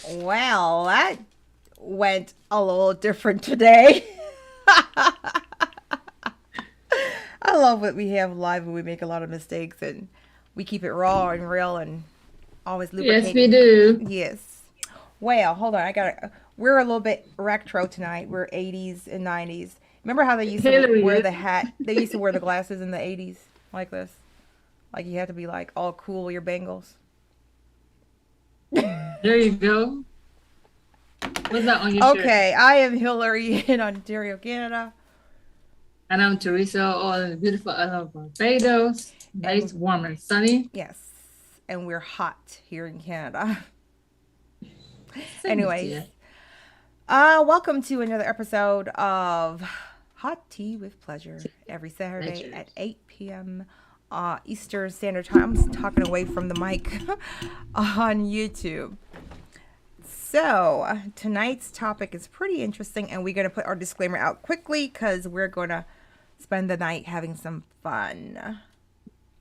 Well, that went a little different today. I love what we have live when we make a lot of mistakes and we keep it raw and real and always Yes, we lubricating. do. Yes. Well, hold on. We're a little bit retro tonight. We're 80s and 90s. Remember how they used to Hillary wear is. the hat? They used to wear the glasses in the 80s like this. Like you had to be like all cool with your bangles. There you go. What's that on your shirt? Okay, I am Hillary in Ontario, Canada. And I'm Teresa, all in the beautiful island of Barbados. Nice, And warm, and sunny. yes, and we're hot here in Canada. Same as Anyways, you. welcome to another episode of Hot Tea with Pleasure every Saturday at Pleasures. 8 p.m. Eastern Standard Time. I'm talking away from the mic on YouTube. So, tonight's topic is pretty interesting, and we're going to put our disclaimer out quickly because we're going to spend the night having some fun.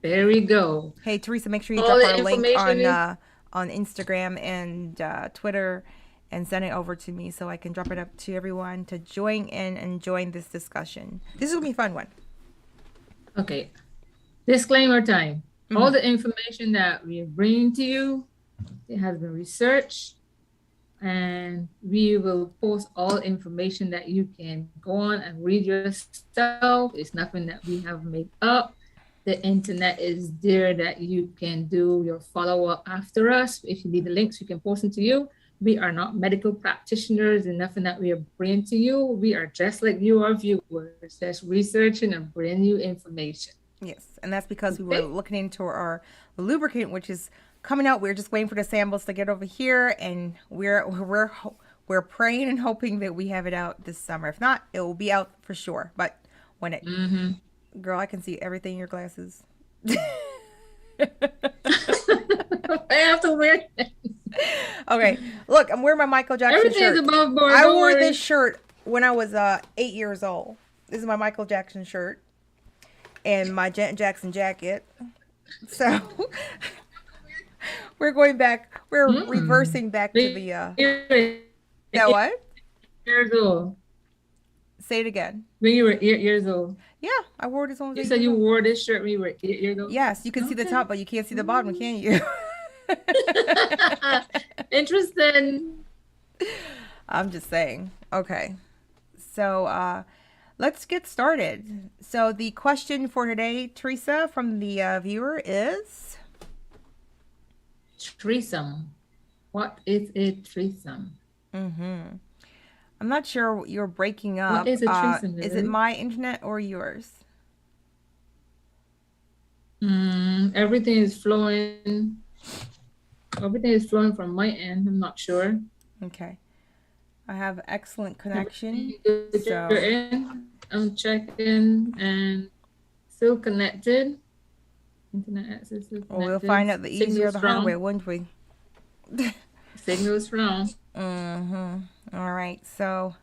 There we go. Hey, Teresa, make sure you All drop the our link information is on Instagram and Twitter and send it over to me so I can drop it up to everyone to join in and join this discussion. This is going to be a fun one. okay. Disclaimer time. Mm-hmm. All the information that we bring to you, it has been researched, and we will post all information that you can go on and read yourself. It's nothing that we have made up. The internet is there that you can do your follow-up after us. If you need the links, we can post them to you. We are not medical practitioners and nothing that we are bringing to you. We are just like you, our viewers, just researching and bringing you information. Yes, and that's because we were Okay? looking into our lubricant, which is coming out. We're just waiting for the samples to get over here, and we're praying and hoping that we have it out this summer. If not, it will be out for sure. But when it, Mm-hmm. girl, I can see everything in your glasses. I have to wear it. Okay, look, I'm wearing my Michael Jackson Everything is shirt. above board. I Don't wore worry. this shirt when I was 8 years old. This is my Michael Jackson shirt and my Janet Jackson jacket. So we're going back. We're Mm. reversing back to When the you were that what? 8 years old. Say it again. When you were 8 years old. Yeah, I wore this when I was You eight said years you old. wore this shirt when you were 8 years old? Yes, you can see the Okay. top, but you can't see the bottom, can you? Interesting. I'm just saying. Okay. So let's get started. So the question for today, Teresa, from the viewer is Threesome. What is a threesome? I'm not sure you're breaking What up. is a threesome, Is it Lily? my internet or yours? Everything is flowing. Everything is flowing from my end. I'm not sure. Okay. I have excellent connection. Everything good So, your end. I'm checking and still connected. Internet access is well, we'll connected. find out the easier Signal the hard way, strong. wouldn't we? Signal strong. All right. So,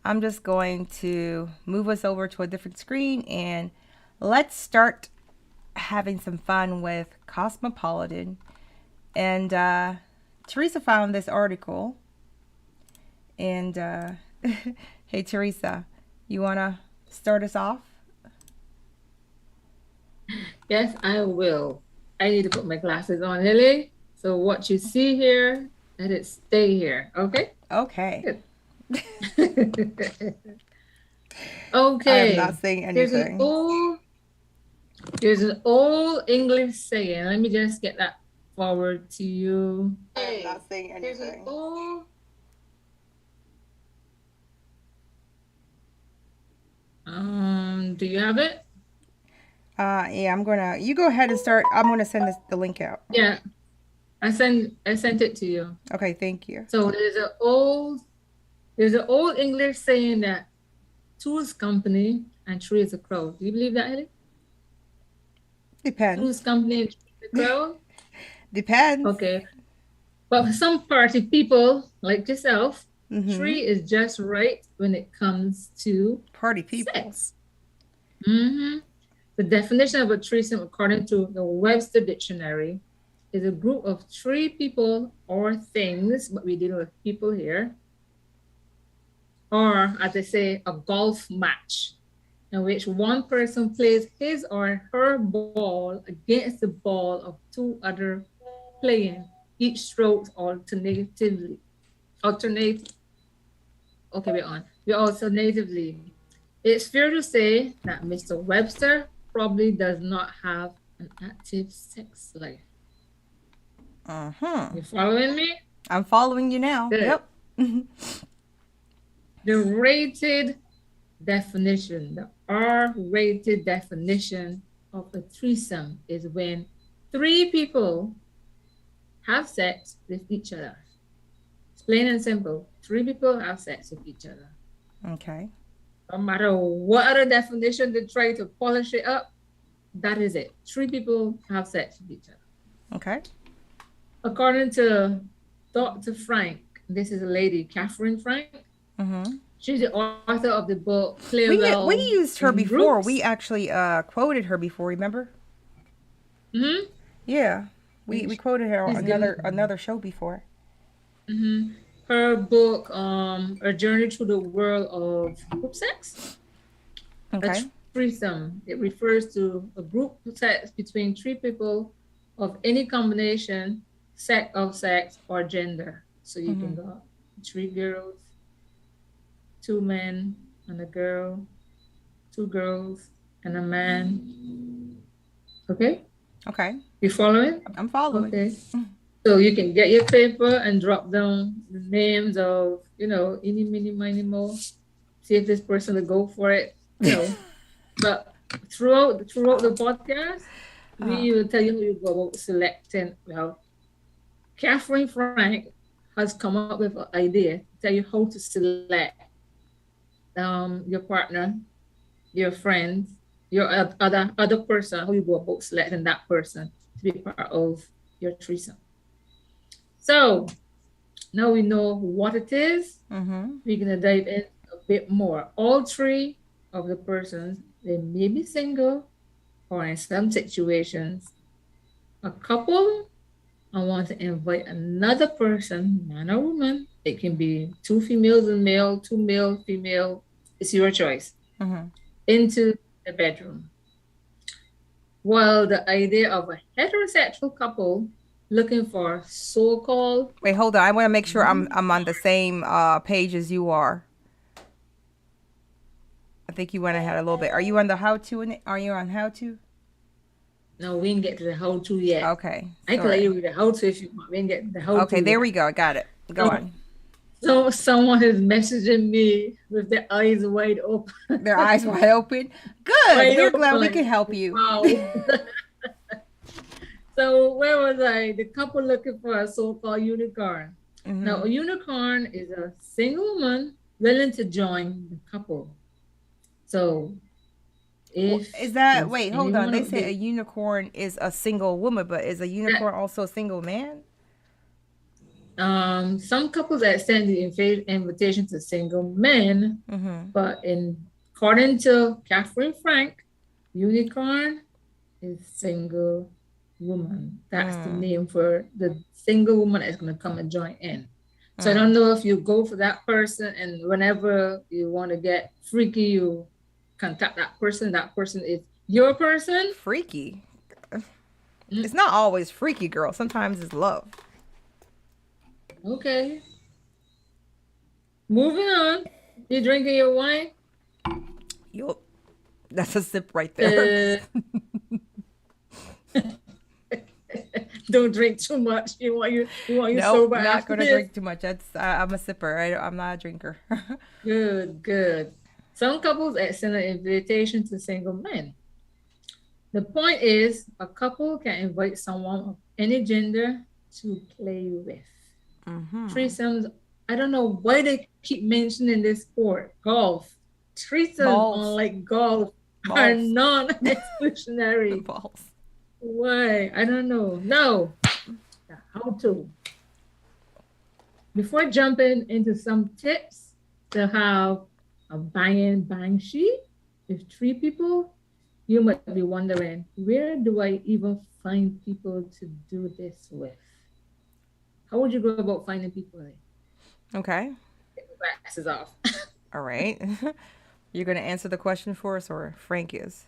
I'm just going to move us over to a different screen and let's start having some fun with Cosmopolitan. And Teresa found this article. And hey, Teresa, you want to start us off? Yes, I will. I need to put my glasses on, Lily. So what you see here, let it stay here. Okay? Okay. Good. I am Okay. not saying There's an anything. old English saying. Let me just get that forward to you. I am not saying There's an anything. old do you have it? Yeah, you go ahead and start. I'm gonna send the link out. Yeah. I sent it to you. Okay, thank you. So there's an old English saying that two is company and three is a crowd. Do you believe that, Ellie? Two Depends. is company and three is a crowd? Depends. Okay. But for some party people like yourself, Mm-hmm. 3 is just right when it comes to Party people. sex. Hmm. The definition of a threesome, according to the Webster Dictionary, is a group of 3 people or things, but we deal with people here, or as they say, a golf match in which one person plays his or her ball against the ball of 2 other playing each stroke alternatively. Alternate. Okay, we're on. We alternatively. It's fair to say that Mr. Webster probably does not have an active sex life. Uh-huh. You following me? I'm following you now. Good. Yep. The rated definition, the R-rated definition of a threesome is when 3 people have sex with each other. It's plain and simple. 3 people have sex with each other. Okay. No matter what other definition they try to polish it up, that is it. 3 people have sex with each other. Okay. According to Dr. Frank, this is a lady, Catherine Frank. Mm-hmm. She's the author of the book Play We Well used her in before. Groups. We actually quoted her before, remember? Mm-hmm. Yeah. We quoted her on another show before. Mm-hmm. Her book, A Journey Through the World of Group Sex. Okay. A threesome. It refers to a group sex between 3 people of any combination, sex or gender. So you can go 3 girls, 2 men and a girl, 2 girls and a man. Okay? Okay. You following? I'm following. Okay. So you can get your paper and drop down the names of, any, mini, miny, mo. See if this person will go for it. But throughout the podcast, we will tell you how you go about selecting. Well, Catherine Frank has come up with an idea to tell you how to select your partner, your friends, your other person, how you go about selecting that person to be part of your threesome. So now we know what it is. We're gonna dive in a bit more. All 3 of the persons, they may be single, or in some situations, a couple. I want to invite another person, man or woman. It can be 2 females and male, 2 male, female. It's your choice. Into the bedroom. While the idea of a heterosexual couple looking for so-called. Wait, hold on. I want to make sure I'm on the same page as you are. I think you went ahead a little bit. Are you on the how-to? Are you on how-to? No, we didn't get to the how-to yet. Okay. I can let you read the how-to if you want. We didn't get the how-to. Okay, there we go. I got it. Go on. So someone is messaging me with their eyes wide open. Their eyes wide open? Good. We're glad we can help you. Wow. So where was I? The couple looking for a so-called unicorn. Now, a unicorn is a single woman willing to join the couple. So wait, hold on. They say a unicorn is a single woman, but is a unicorn also a single man? Some couples extend the invitation to single men, but according to Catherine Frank, unicorn is single woman. That's the name for the single woman that's going to come and join in. So I don't know if you go for that person, and whenever you want to get freaky, you contact that person. That person is your person. Freaky? It's not always freaky, girl. Sometimes it's love. Okay. Moving on. You drinking your wine? Yup. That's a sip right there. Don't drink too much. You want you nope, sober. I'm not gonna drink too much. I'm a sipper. I'm not a drinker. Good. Some couples extend an invitation to single men. The point is, a couple can invite someone of any gender to play with. Threesomes. I don't know why they keep mentioning this sport, golf. Threesomes, unlike golf, are non-exclusionary. Balls. Why? I don't know. No. how to. Before jumping into some tips to have a bang sheet with 3 people, you might be wondering, where do I even find people to do this with? How would you go about finding people? Okay. Take the glasses off. All right. You're going to answer the question for us, or Frank is?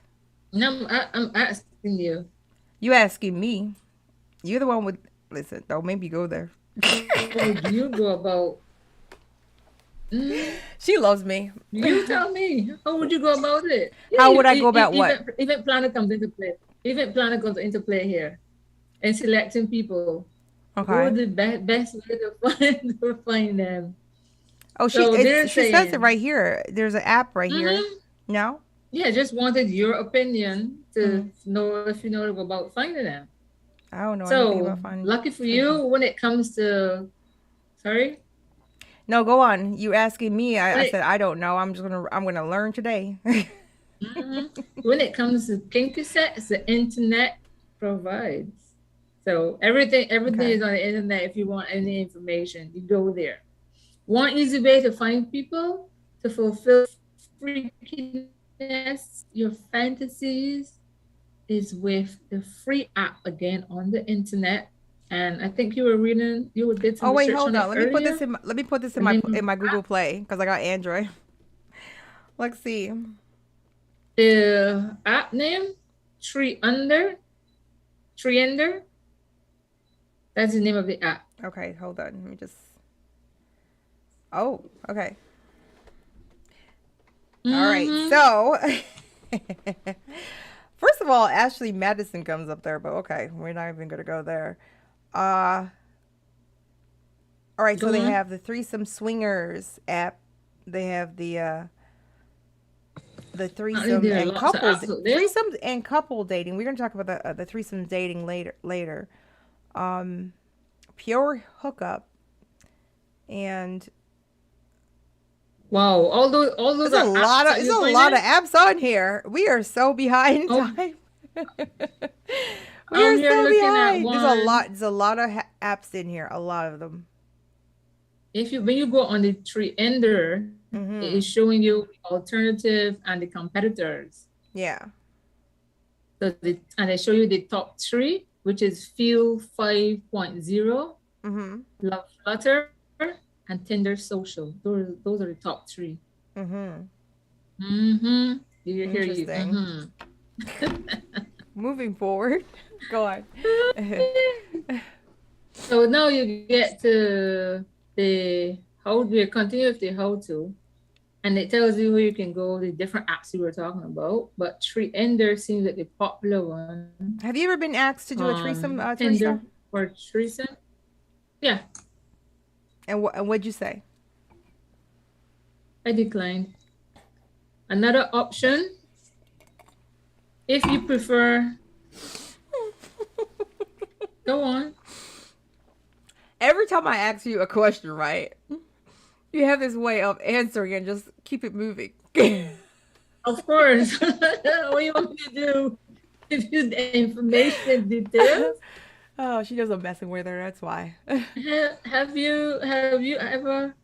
No, I'm asking you. You asking me? You're the one with. Listen, don't make me go there. How would you go about? Mm, She loves me. you tell me. How would you go about it? How would I go about what? Event planner comes into play. Event planner comes into play here, and selecting people. What Okay. would the best way to find them? Oh, So they're she says it saying, right here. There's an app right here. mm-hmm, No? yeah, just wanted your opinion to Mm. know if you know about finding them. I don't know anything So about finding. lucky for you, when it comes to, sorry, No, go on. You asking me? when I it, said I don't know. I'm gonna learn today. mhm, when it comes to kinky sets, the internet provides. So everything Okay. is on the internet. If you want any information, you go there. One easy way to find people to fulfill freakiness, your fantasies, is with the free app again on the internet. And I think you did Oh some wait, research hold on on. it earlier. Let me put this The name of in my the Google app, Play because I got Android. Let's see. the app name, Tree Under, Tree Under. That's the name of the app. Okay, hold on. Let me just. Oh, okay. All right. Mm-hmm. So, first of all, Ashley Madison comes up there, but okay, we're not even gonna go there. Uh, all right. So Go they on. have the Threesome Swingers app. They have the threesome There are and lots of apps out there. threesomes and couple dating. We're gonna talk about the threesome dating later. Um, Pure hookup and Wow, all those are apps that there's you a find lot of in. apps on here. We are so behind Oh, time. We are you're so looking at behind. one. There's a lot of apps in here. A lot of them. If you when you go on the tree ender, it Mm-hmm. is showing you the alternative and the competitors. Yeah. And they show you the top 3, which is Feel 5.0, Mm-hmm. Love Flutter, and Tinder Social. Those are the top 3. Mm-hmm. Mm-hmm. Do you hear you? Interesting. Mm-hmm. Moving forward. Go on. So now you get to the how we continue with the how to, and it tells you where you can go, the different apps we were talking about. But Tree Ender seems like the popular one Have you ever been asked to do a threesome, on Teresa? Tinder or Threesome. Yeah, And what'd you say? I declined. Another option, if you prefer, go on. Every time I ask you a question, right, you have this way of answering and just keep it moving. Of course. What do you want me to do? Give you the information details? Oh, she knows I'm messing with her. That's why. Have you ever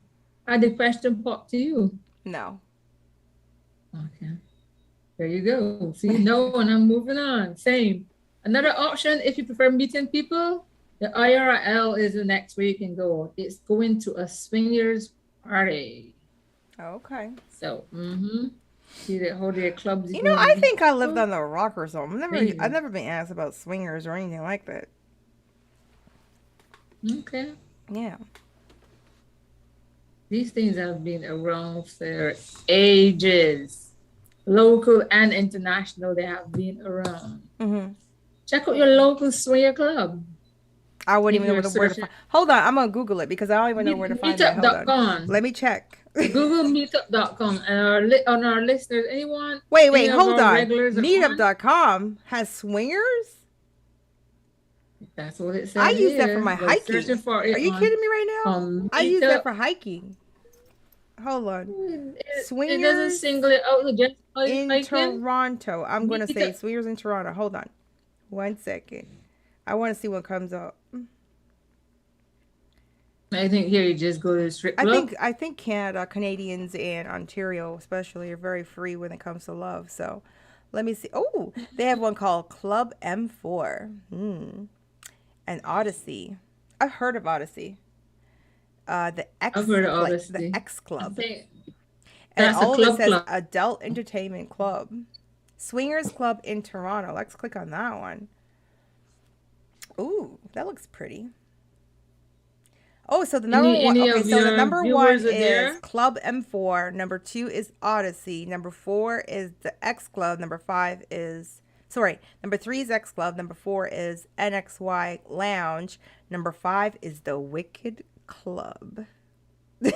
had a question pop to you? No. Okay. There you go. See, no, and I'm moving on. Same. Another option, if you prefer meeting people, the IRL is the next way you can go. It's going to a swingers party. Okay. So, see that how their clubs You know, I going. think I lived on the rock or something. Maybe. I've never been asked about swingers or anything like that. Okay. Yeah. These things have been around for ages. Local and international, they have been around. Mm-hmm. Check out your local swinger club. I wouldn't If even know you're where to searching, find. Hold on, I'm gonna Google it because I don't even know where to find that. Hold on. meetup.com. Let me check. Google meetup.com. And on our listeners, Wait, any of hold our on. regulars are on? Meetup.com has swingers? That's what it I says use that for here. my Go searching hiking. for Are it you kidding me right now? on I use that Meetup. for hiking. Hold on. It doesn't Swingers single it out just in hiking. Toronto. I'm going to say Meetup. swingers in Toronto. Hold on. 1 second. I want to see what comes up. I think here you just go to the strip I club. think I think Canada, Canadians and Ontario especially are very free when it comes to love. So let me see. Oh, they have one called Club M4. And Odyssey. I've heard of Odyssey. I've heard of The Odyssey. X I Club. think And that's a all of it club says club. Adult Entertainment Club. Swingers Club in Toronto. Let's click on that one. Ooh, that looks pretty. Oh, so the number one. Any Okay, of so the your number one viewers are is there? Club M4. Number two is Odyssey. Number four is the X Club. Number five is. Sorry, number three is X Club. Number four is NXY Lounge. Number five is the Wicked Club. You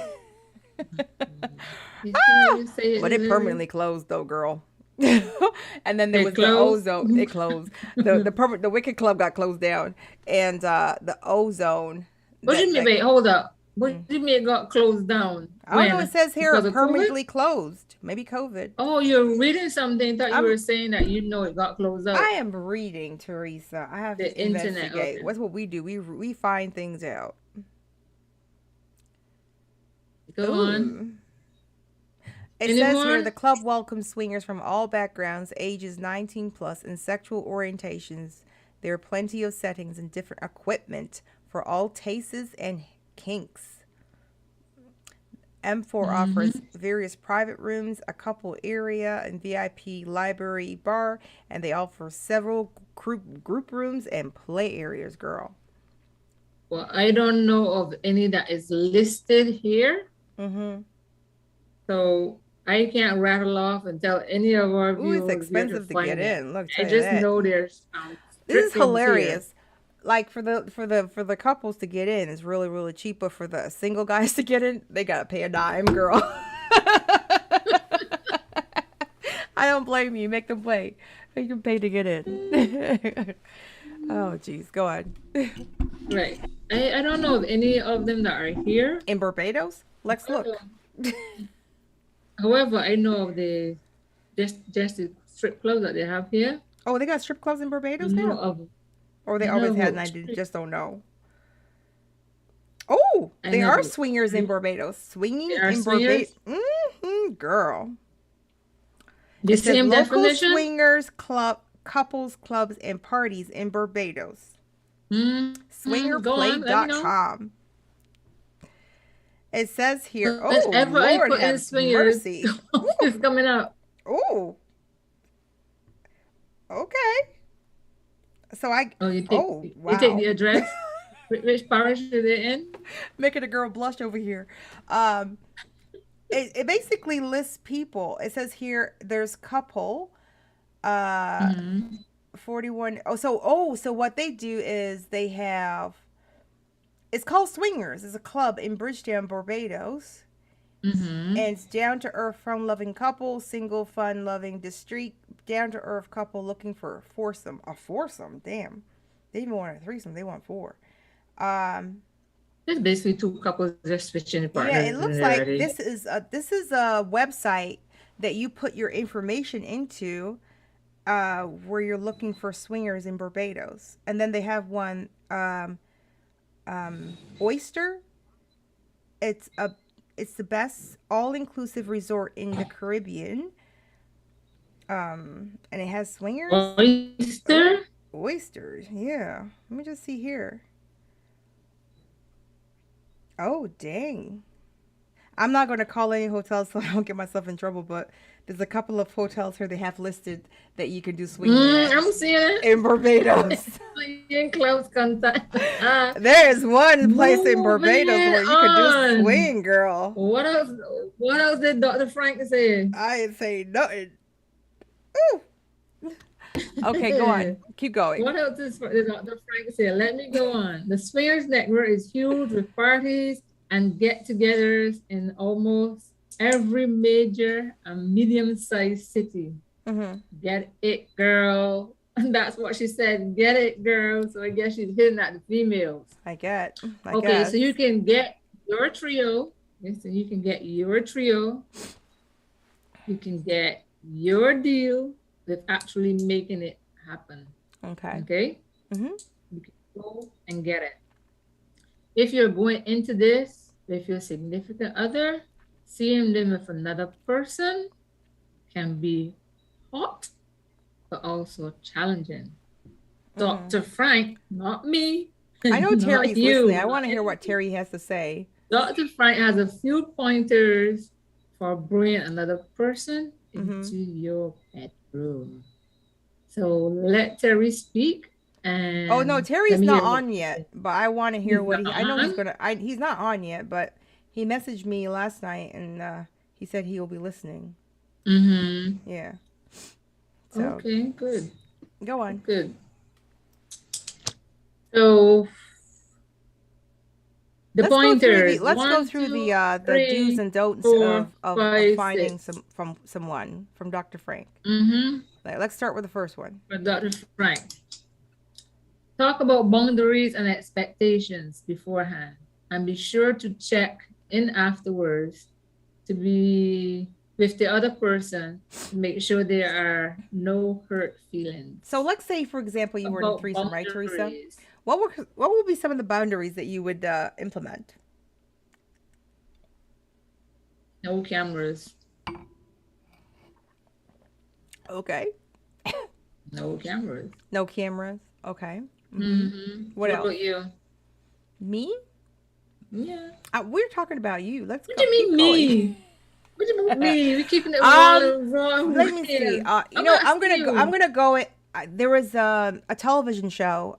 see how you say it, But it Lily? permanently closed though, girl. And then there They was the close. ozone. It closed. The Wicked Club got closed down, and the ozone. What do you mean? That Wait, hold up. What do you mean it got closed down? I don't know. It When? says here Because of COVID? permanently closed. Maybe COVID. Oh, you're reading something. Thought you I'm. were saying that you know it got closed I out. am reading, Teresa. I have The to internet. investigate. Okay. What's what we do? We find things out. Go on. Ooh. It Any says here more? the club welcomes swingers from all backgrounds, ages 19 plus, and sexual orientations. There are plenty of settings and different equipment for all tastes and kinks. M4 offers Mm-hmm. various private rooms, a couple area, and VIP library bar, and they offer several group rooms and play areas, girl. Well, I don't know of any that is listed here. Mm-hmm. So I can't rattle off and tell any of our Ooh, it's viewers where to expensive to get find them. in. Look, I tell you just that. know there's This strip is clubs here. hilarious. Like for the couples to get in, it's really cheap. But for the single guys to get in, they gotta pay a dime, girl. I don't blame you. Make them pay. Make them pay to get in. Oh, jeez. Go on. Right. I don't know of any of them that are here. In Barbados, let's look. However, I know of the just the strip clubs that they have here. Oh, they got strip clubs in I Barbados know now, of or they I know always had, of and I strip just don't know. Oh, I they know are of swingers in Barbados. Swinging they are in Barbados. swingers. Girl. The It says same local definition. swingers club, couples, clubs, and parties in Barbados. Go on, let me know. Swingerplay.com. It says here, oh, Whenever I Lord put in have swingers, mercy. it's coming up. Oh, okay. So Oh, you take oh, you take wow. the address. Which parish are they in? Making a girl blush over here. Um, it basically lists people. It says here there's couple, uh, Mm-hmm. 41. So what they do is they have, it's called Swingers. It's a club in Bridgetown, Barbados. Mm-hmm. And it's down to earth, fun loving couple, single, fun loving, discreet, down to earth couple looking for a foursome. A foursome, damn. They even want a threesome, they want four. Um, It's basically two couples just switching yeah, it partners looks and like already. this is a website that you put your information into where you're looking for swingers in Barbados. And then they have one Oyster. It's a it's the best all-inclusive resort in the Caribbean. And it has swingers. Oh, Oyster? oysters. Yeah. Let me just see here. Oh, dang. I'm not going to call any hotels so I don't get myself in trouble, but there's a couple of hotels here they have listed that you can do swinging at I'm seeing it. in Barbados. In close contact. There is one place in Moving Barbados where you could do on. swing, girl. What else? What else did Dr. Frank say? I ain't saying nothing. Ooh. Okay, go on. Keep going. What else did Dr. Frank say? Let me go on. The Swingers Network is huge with parties and get-togethers in almost every major and medium-sized city. Mm-hmm. Get it, girl. That's what she said. Get it, girl. So I guess she's hitting at the females. I get. I Okay, guess. so you can get your trio. Yes, so you can get your trio. You can get your deal with actually making it happen. Okay. Okay? Mm-hmm. You can go and get it. if you're going into this with your significant other, seeing them with another person can be hot, but also challenging. Dr. Frank, not me, I know not Terry's listening. you, I not want to hear what anything. Terry has to say. Dr. Frank has a few pointers for bringing another person into your bedroom. So let Terry speak Oh no, and let Terry's me not hear what on he yet, says. but I want to hear He's what not he. I know he's on. gonna. He's not on yet, but he messaged me last night and he said he will be listening. Mm-hmm. Yeah. So Okay, good. go on. Good. So the Let's go through the. pointers Let's go one, through two, the do's three, and don'ts four, of five, finding six. from someone from Dr. Frank. Mm-hmm. Let's start with the first one. For Dr. Frank. Talk about boundaries and expectations beforehand and be sure to check in afterwards to be with the other person to make sure there are no hurt feelings. So let's say, for example, you were in a About threesome, right, Teresa? boundaries. What would be some of the boundaries that you would implement? No cameras. Okay. No cameras. No cameras. Okay. Mm-hmm. What What else? about you? Me? Yeah. We're talking about you. Let's What go. do you Keep mean going. me? What do you mean me? We keeping it um, wrong let me see. here. You I'm know, asking I'm you. gonna go. There was a television show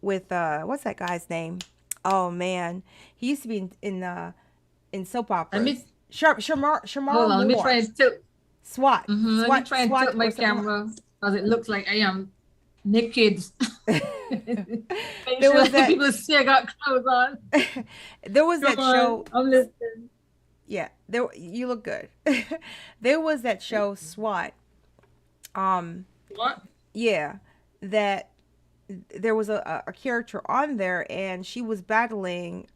with what's that guy's name? Oh man, he used to be in soap Let operas. me Shamar hold on. Let me try Moore. and tilt. SWAT, Let me try and SWAT, tilt or my something. camera because it looks like I am naked. Make There sure was that that. people see I got clothes on. There was Come that on, show. I'm listening. Yeah, there. You look good. There was that show SWAT. Um, What? yeah, that there was a character on there, and she was battling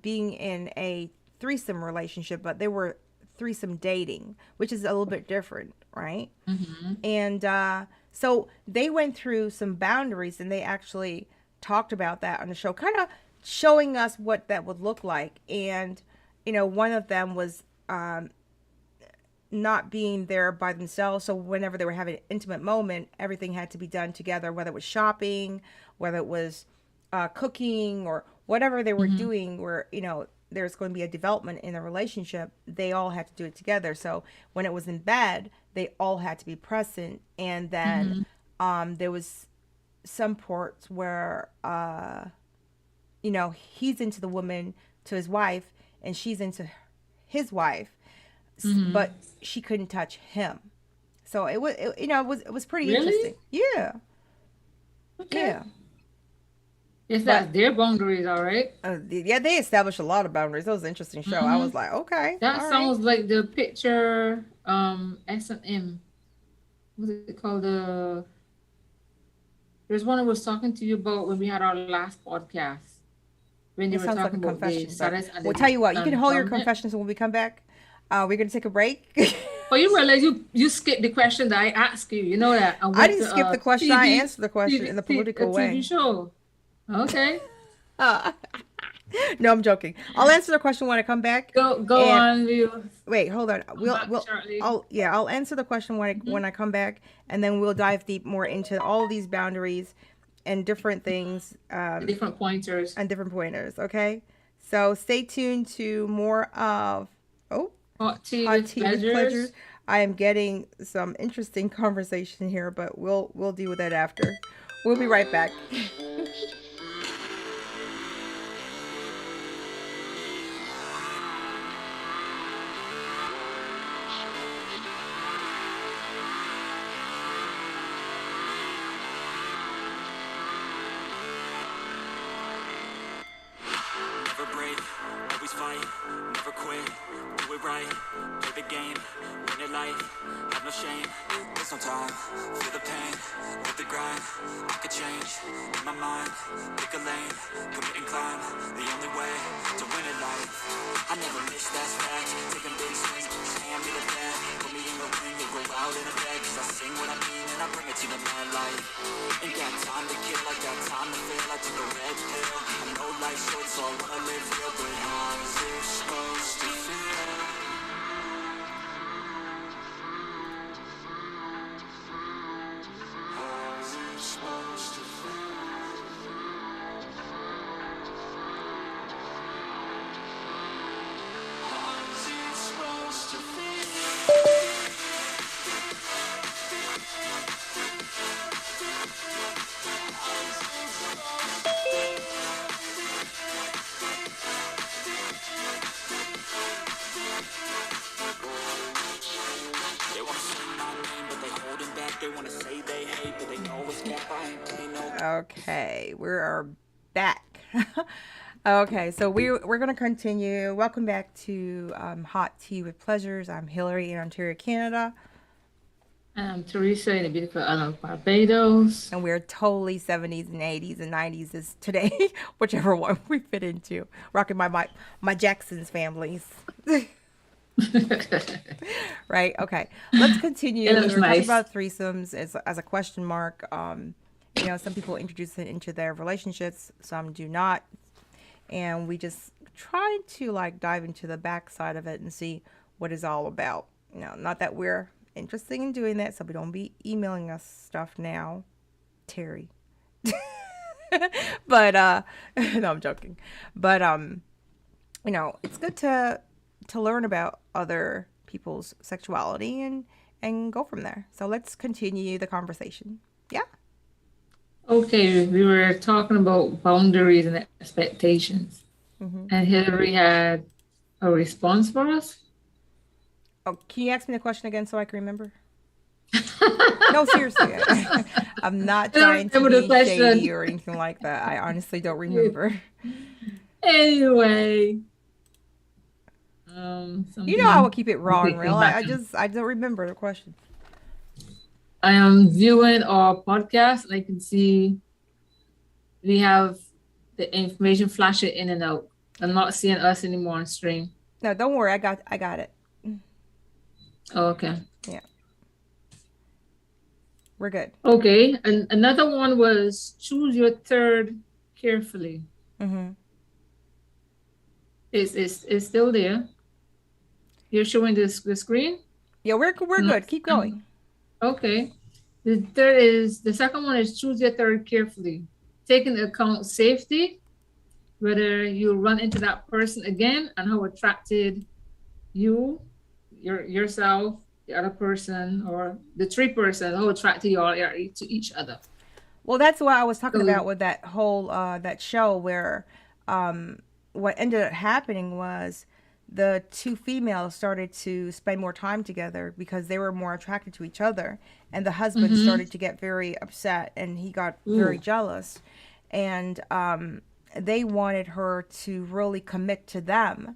being in a threesome relationship, but they were threesome dating, which is a little bit different, right? Mm-hmm. And so they went through some boundaries, and they actually talked about that on the show, kind of showing us what that would look like. And one of them was not being there by themselves. So whenever they were having an intimate moment, everything had to be done together, whether it was shopping, whether it was cooking, or whatever they were Mm-hmm. doing, where, there's going to be a development in the relationship, they all had to do it together. So when it was in bed, they all had to be present. And then Mm-hmm. there was some parts where, he's into the woman to his wife, and she's into his wife, Mm-hmm. but she couldn't touch him. So it was pretty Really? interesting. Yeah, Okay. yeah. Yes, But that's their boundaries, all right. yeah, they established a lot of boundaries. That was an interesting show. I Mm-hmm. was like, okay, That all right. sounds like the picture S&M. What's it called? There's one I was talking to you about when we had our last podcast. When they It were sounds like talking a about the confession, but status and we'll the tell you what. You can hold your government. confessions when we come back. We're gonna take a break. But you realize you skipped the question that I asked you. You know that I I went didn't to skip the question. I TV, answered the question in the a political TV way. show. Okay, Uh, no, I'm joking. I'll answer the question when I come back. go And on. We'll wait, hold on. come back shortly. I'll answer the question Mhm. when I come back, and then we'll dive deep more into all of these boundaries and different things, The different pointers. and different pointers. Okay, so stay tuned to more of oh Hot tea hot with tea with pleasures. pleasures. I am getting some interesting conversation here, but we'll deal with that after. We'll be right back. Never break, always fight, never quit, do it right, play the game, win it life, have no shame, there's no time, feel the pain, live the grind, I could change, in my mind, pick a lane, commit and climb, the only way to win it life, I never miss, that's fact, taking big swings, hand me the bat, put me in the ring, and go out in a bag, cause I sing what I mean, and I bring it to the mad light, ain't got time to kill, I got time to feel, I took a red pill, I know life life's short, so I wanna live real. But how's it supposed to feel? How's it supposed to feel? How's it supposed to feel? They wanna say my name, but they holding back. They wanna say they hate, but they know it's cap. I ain't play no. Okay, we are back. Okay, so we're gonna continue. Welcome back to Hot Tea with Pleasures. I'm Hillary in Ontario, Canada, I'm Teresa in the beautiful island of Barbados. and we're totally 70s and 80s and 90s is today, whichever one we fit into. Rocking my Jackson's families. Right. Okay. Let's continue. It We looks were talking nice. about threesomes as a question mark. Some people introduce it into their relationships, some do not, and we just try to like dive into the backside of it and see what it's all about. Not that we're interested in doing that, so we don't be emailing us stuff now, Terry. But no, I'm joking. But it's good to learn about other people's sexuality and go from there. So let's continue the conversation. Yeah. Okay, we were talking about boundaries and expectations, and Hillary had a response for us. Oh, can you ask me the question again so I can remember? No, seriously. I'm not I don't trying to remember the be question. shady or anything like that. I honestly don't remember. Anyway, I will keep it raw and Quickly real. back I don't remember the question. I am viewing our podcast and I can see we have the information flashing in and out. I'm not seeing us anymore on stream. No, don't worry. I got it. Oh, okay. Yeah. We're good. Okay. And another one was choose your third carefully. Mm-hmm. It's still there. You're showing the screen? Yeah, we're good. Keep going. Okay. The second one is choose your third carefully. Take into account safety, whether you run into that person again and how attracted yourself, the other person, or the three person, how attracted you all are to each other. Well, that's what I was talking about with that whole that show where what ended up happening was the two females started to spend more time together because they were more attracted to each other, and the husband started to get very upset and he got very jealous, and they wanted her to really commit to them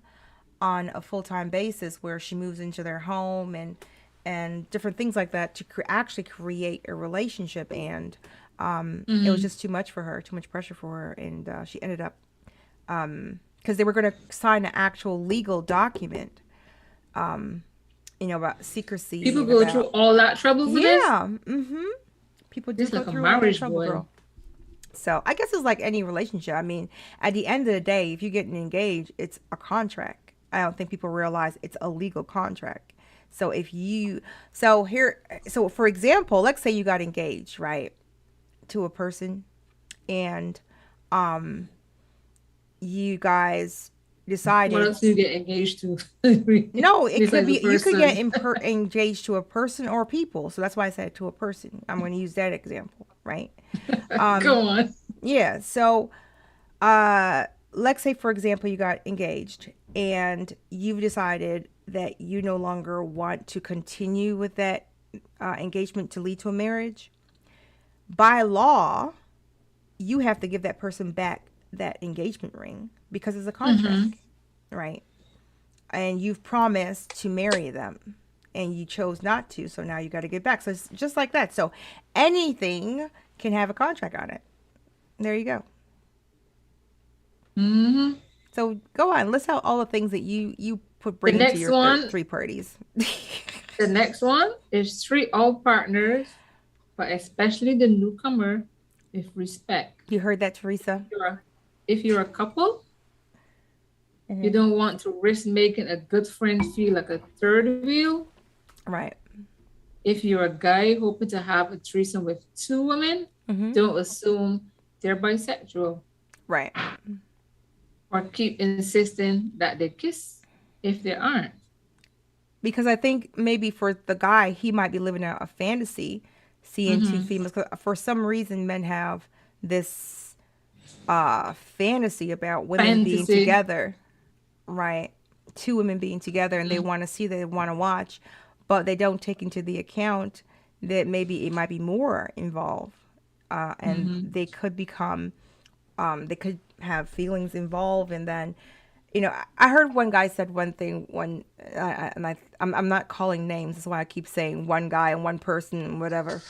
on a full-time basis where she moves into their home and different things like that to actually create a relationship, and it was just too much for her, too much pressure for her, and she ended up because they were going to sign an actual legal document, about secrecy. People go through all that trouble for this? Yeah. People do It's go like a through all that marriage trouble, boy. girl. So I guess it's like any relationship. I mean, at the end of the day, if you're getting engaged, it's a contract. I don't think people realize it's a legal contract. So so for example, let's say you got engaged, right, to a person, and you guys decided. What else do you get engaged to? No, it could Besides be the you could get person? engaged to a person or people. So that's why I said to a person. I'm going to use that example, right? Go on. Yeah. So, let's say for example you got engaged and you've decided that you no longer want to continue with that engagement to lead to a marriage. By law, you have to give that person back that engagement ring because it's a contract, right? And you've promised to marry them and you chose not to, so now you got to get back. So it's just like that. So anything can have a contract on it. There you go. So go on, list out all the things that you bring into next your one- three parties. The next one is treat all partners, but especially the newcomer, with respect. You heard that, Teresa? Sure. if you're a couple, you Mhm. don't want to risk making a good friend feel like a third wheel. Right. If you're a guy hoping to have a threesome with two women, Mhm. don't assume they're bisexual Right. or keep insisting that they kiss if they aren't. Because I think maybe for the guy, he might be living out a fantasy, seeing two Mm-hmm. females. 'Cause for some reason, men have this fantasy about women being Fantasy. together, right? Two women being together, and they want to see, they want to watch, but they don't take into the account that maybe it might be more involved, and Mm-hmm. they could become, they could have feelings involved, and then, you know, I heard one guy said one thing one, and I'm not calling names. That's why I keep saying one guy and one person and whatever.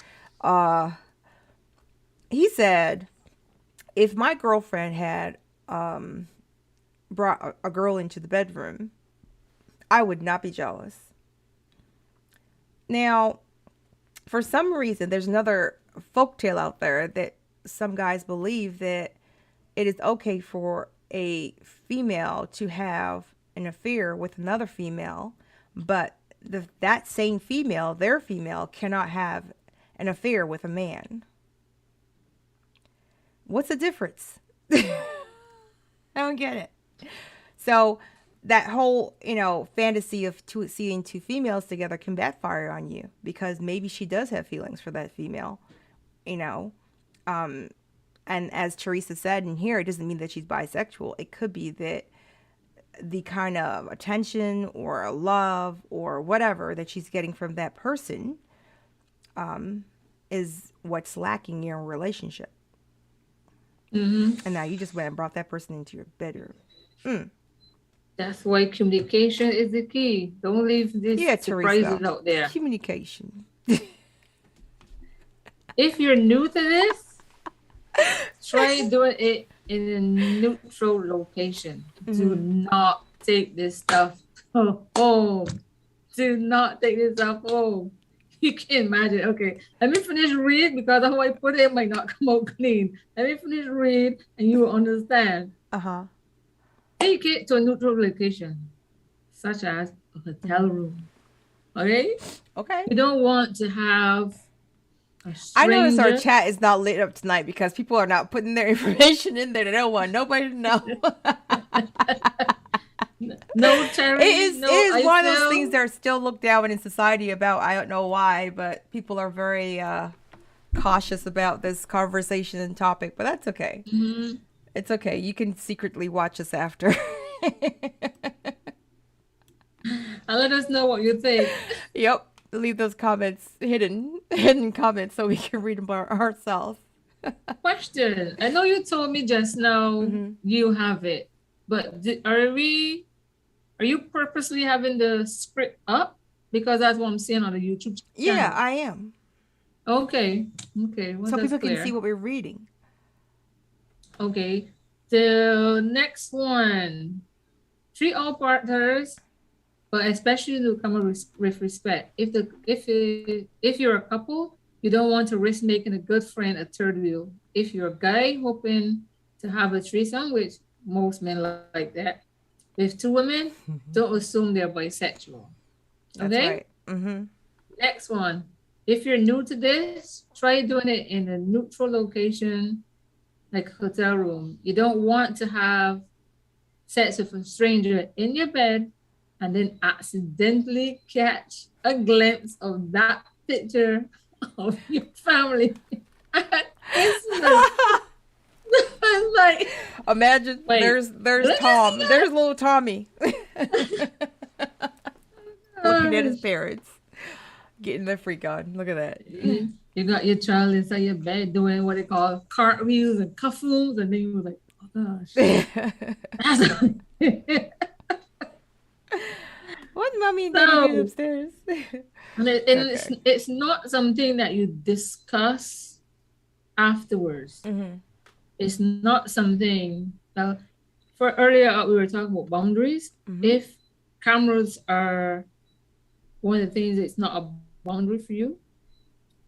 Uh, he said, if my girlfriend had brought a girl into the bedroom, I would not be jealous. Now, for some reason, there's another folktale out there that some guys believe that it is okay for a female to have an affair with another female, but that same female, their female, cannot have an affair with a man. What's the difference? I don't get it. So that whole, fantasy of seeing two females together can backfire on you because maybe she does have feelings for that female, you know. Um, and as Teresa said in here, it doesn't mean that she's bisexual. It could be that the kind of attention or love or whatever that she's getting from that person is what's lacking in your relationship. Mm-hmm. And now you just went and brought that person into your bedroom. Mm. That's why communication is the key. Don't leave these Yeah, surprises Teresa. out there. Communication. If you're new to this, try doing it in a neutral location. Do not take this stuff home. Do not take this stuff home. You can imagine. Okay, let me finish read because how I put it might not come out clean. Let me finish read and you will understand. Uh-huh. Take it to a neutral location, such as a hotel room. Okay? Okay. You don't want to have a I notice our stranger. chat is not lit up tonight because people are not putting their information in there. They don't want nobody to know. No Terry, It no is one of those things Isel. that are still looked down in society about. I don't know why, but people are very cautious about this conversation and topic. But that's okay. Mhm. It's okay. You can secretly watch us after. And let us know what you think. Yep. Leave those comments hidden comments so we can read them ourselves. Question. I know you told me just now Mm-hmm. you have it, but are you purposely having the script up? Because that's what I'm seeing on the YouTube Yeah, channel. I am. Okay. Okay. Well, So that's people can clear. see what we're reading. Okay. The next one. Treat all partners, but especially newcomers with respect. If you're a couple, you don't want to risk making a good friend a third wheel. If you're a guy hoping to have a threesome, which most men like that, with two women, don't assume they're bisexual. That's Okay? right. Mm-hmm. Next one. If you're new to this, try doing it in a neutral location like a hotel room. You don't want to have sex with a stranger in your bed and then accidentally catch a glimpse of that picture of your family at Christmas. It's like, Imagine wait, there's what Tom. is There's little Tommy looking at his that? parents, getting their freak on. Look at that. You got your child inside your bed doing what they call cartwheels and cuffles, and then you was like, oh gosh. What mommy and daddy doing So, upstairs? and it's not something that you discuss afterwards. Mm-hmm. It's not something for earlier we were talking about boundaries. Mm-hmm. If cameras are one of the things that's not a boundary for you,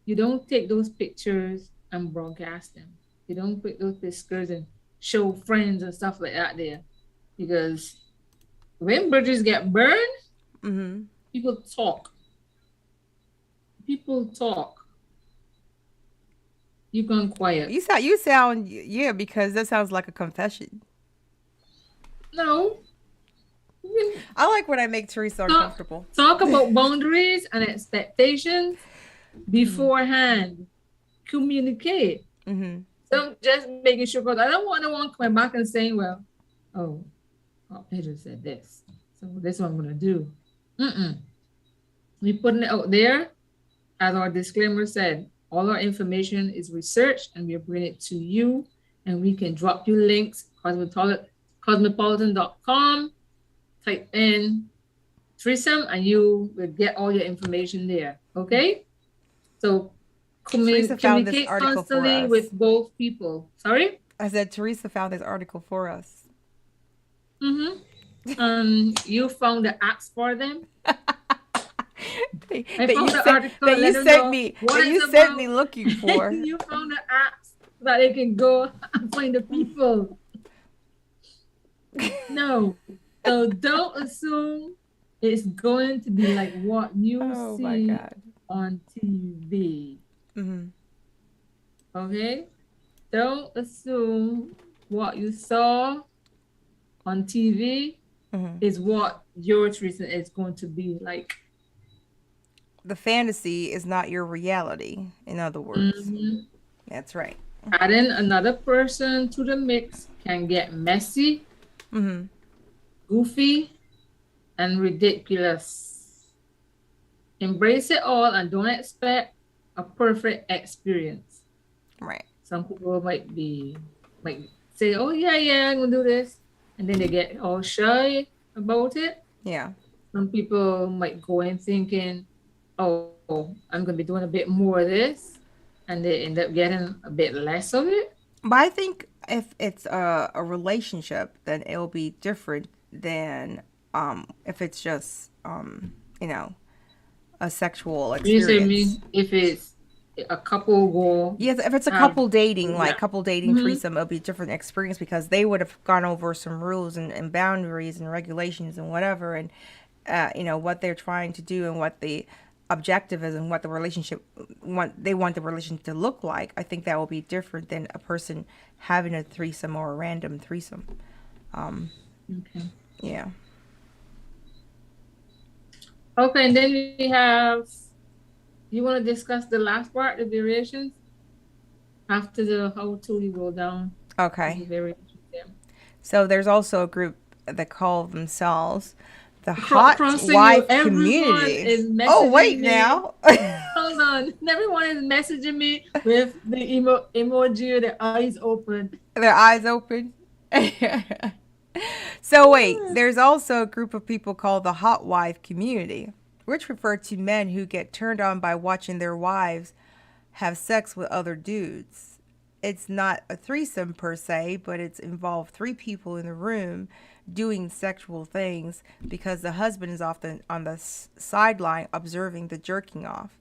you don't take those pictures and broadcast them. You don't put those pictures and show friends and stuff like that there. Because when bridges get burned, Mm-hmm. people talk. People talk. You gone quiet. You sound, yeah, because that sounds like a confession. No. You can I like when I make Teresa talk, uncomfortable. talk about boundaries and expectations Mm-hmm. beforehand. Communicate. Mm-hmm. So just making sure, because I don't want no one coming back and saying, well, oh, Pedro said this. So this is what I'm going to do. Mm-mm. We putting it out there. As our disclaimer said, all our information is researched and we're bringing it to you. And we can drop you links, cosmopolitan.com, type in Threesome, and you will get all your information there. Okay? So Teresa found this communicate article for constantly us. with both people. Sorry? I said Teresa found this article for us. Mm-hmm. You found the apps for them. I found the article. That you Let them sent know me what that you it's sent me about. looking for. You found the apps so that they can go and find the people. No. So don't assume it's going to be like what you Oh my see God. on TV. Mm-hmm. Okay? Don't assume what you saw on TV Mm-hmm. is what your treatment is going to be like. The fantasy is not your reality, in other words. Mhm. That's right. Adding another person to the mix can get messy, Mm-hmm. goofy, and ridiculous. Embrace it all and don't expect a perfect experience. Right. Some people might say, "Oh yeah, I'm gonna do this," and then they get all shy about it. Yeah. Some people might go in thinking, "Oh, I'm gonna be doing a bit more of this," and they end up getting a bit less of it. But I think if it's a relationship, then it'll be different than if it's just you know, a sexual You say experience. me if it's a couple go Yes, if it's a have couple dating, like yeah. couple dating Mhm. threesome, it'll be a different experience because they would have gone over some rules and boundaries and regulations and whatever, and what they're trying to do and what the objective is and what the relationship want the relationship to look like. I think that will be different than a person having a threesome or a random threesome. Um, Okay. yeah. Okay, and then we have. You want to discuss the last part, the variations? After the how to we go down the Okay. variations there. So there's also a group that call themselves the Hot Crossing you. Wife Everyone Community. is Oh, wait messaging me. now. Hold on. Everyone is messaging me with the emoji, the eyes open. Their eyes open. So wait, there's also a group of people called the Hot Wife Community, which refer to men who get turned on by watching their wives have sex with other dudes. It's not a threesome per se, but it's involved three people in the room doing sexual things because the husband is often on the sideline observing the jerking off.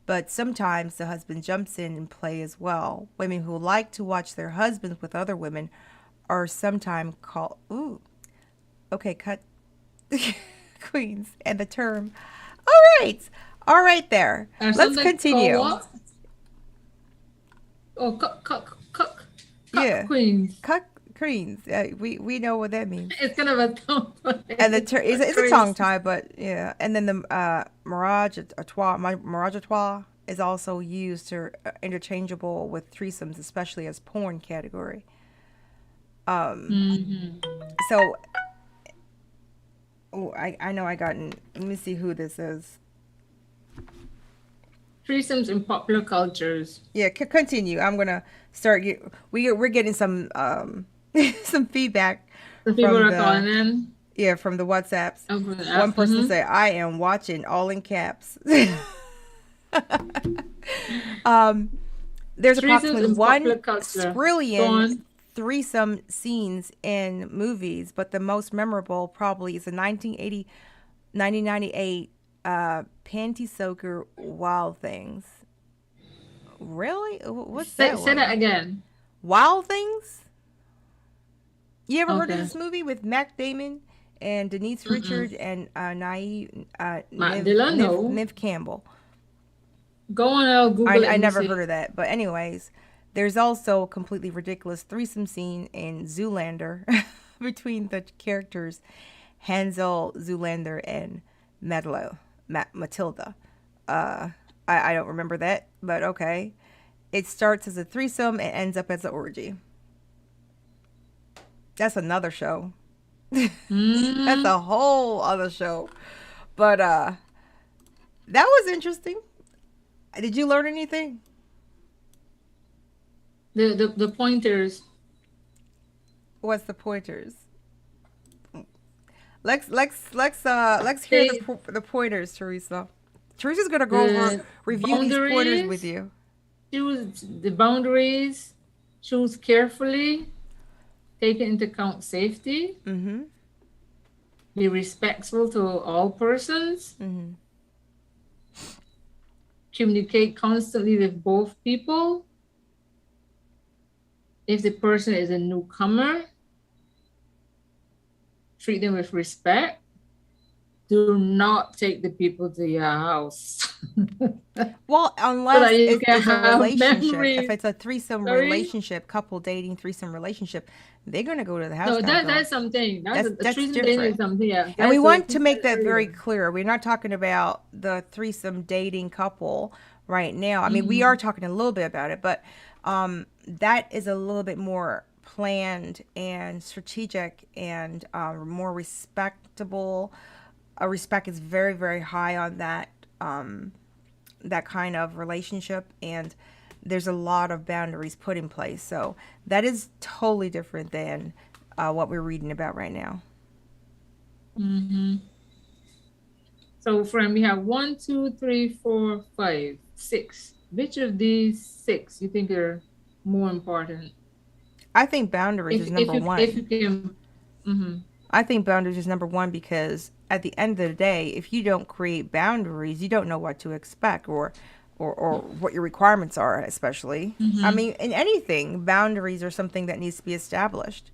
But sometimes the husband jumps in and play as well. Women who like to watch their husbands with other women are sometimes called okay, cut queens and the term. All right there. And Let's something continue. called what? Oh, cuck Yeah. queens. Cut queens. We know what that means. It's kind of a tongue. And the it's a tongue tie, but yeah. And then the Mirage à Trois is also used to interchangeable with threesomes, especially as porn category. Mm-hmm. So, I know I gotten. Let me see who this is. Threesomes in popular cultures. Yeah, continue. I'm gonna start. We're getting some some feedback The people from are calling in. yeah, from the WhatsApps. From the One app. person Mhm. said, "I am watching," all in caps. There's Threesomes approximately in popular 1 culture. Go trillion on. threesome scenes in movies, but the most memorable probably is the 1998 Panty Soaker Wild Things. Really? What's that Say one? that again. Wild Things? You ever heard of Okay. this movie with Matt Damon and Denise Mm-mm. Richards and Matt Dillon, no. Niv Campbell? Go on, I'll Google it I and you never see. heard of that. But anyways, there's also a completely ridiculous threesome scene in Zoolander between the characters Hansel, Zoolander, and Matilda. Uh, I don't remember that, but okay. It starts as a threesome and ends up as an orgy. That's another show. That's Mm, a whole other show. But that was interesting. Did you learn anything? the pointers. What's the pointers? Let's hear They the pointers, Teresa. Teresa's gonna go over the review these pointers with boundaries, you. choose the boundaries, choose carefully, take into account safety, Mm-hmm. be respectful to all persons, Mm-hmm. communicate constantly with both people. If the person is a newcomer, treat them with respect. Do not take the people to your house. Well, So unless that you it can is a have relationship. If memories. it's a threesome Sorry? relationship, couple dating threesome relationship, they're gonna go to the house No, now, girl. that's something. That's a That's treason dating is different. something. Yeah, And we that's what want to we make said that very earlier. clear. We're not talking about the threesome dating couple right now. I mean, we are Mm-hmm. talking a little bit about it, but that is a little bit more planned and strategic and more respectable. Respect is very, very high on that kind of relationship, and there's a lot of boundaries put in place. So that is totally different than what we're reading about right now. Mm-hmm. So, friend, we have one, two, three, four, five, six. Which of these six you think are more important? I think boundaries is number If you one. can, mm-hmm. I think boundaries is number one because at the end of the day, if you don't create boundaries, you don't know what to expect or what your requirements are, especially. I Mm-hmm. mean, in anything, boundaries are something that needs to be established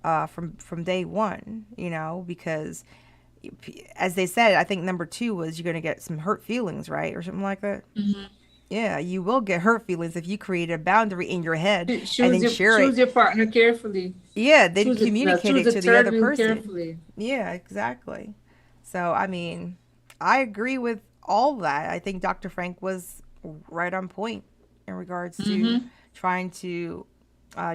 from day one, because as they said, I think number two was you're going to get some hurt feelings, right? Or something like that. Mm-hmm. Yeah, you will get hurt feelings if you create a boundary in your head and then share Choose it. your partner carefully. Yeah, then communicate Choose it a to the third other wheel person. carefully. Yeah, exactly. So, I mean, I agree with all that. I think Dr. Frank was right on point in regards to Mm-hmm. trying to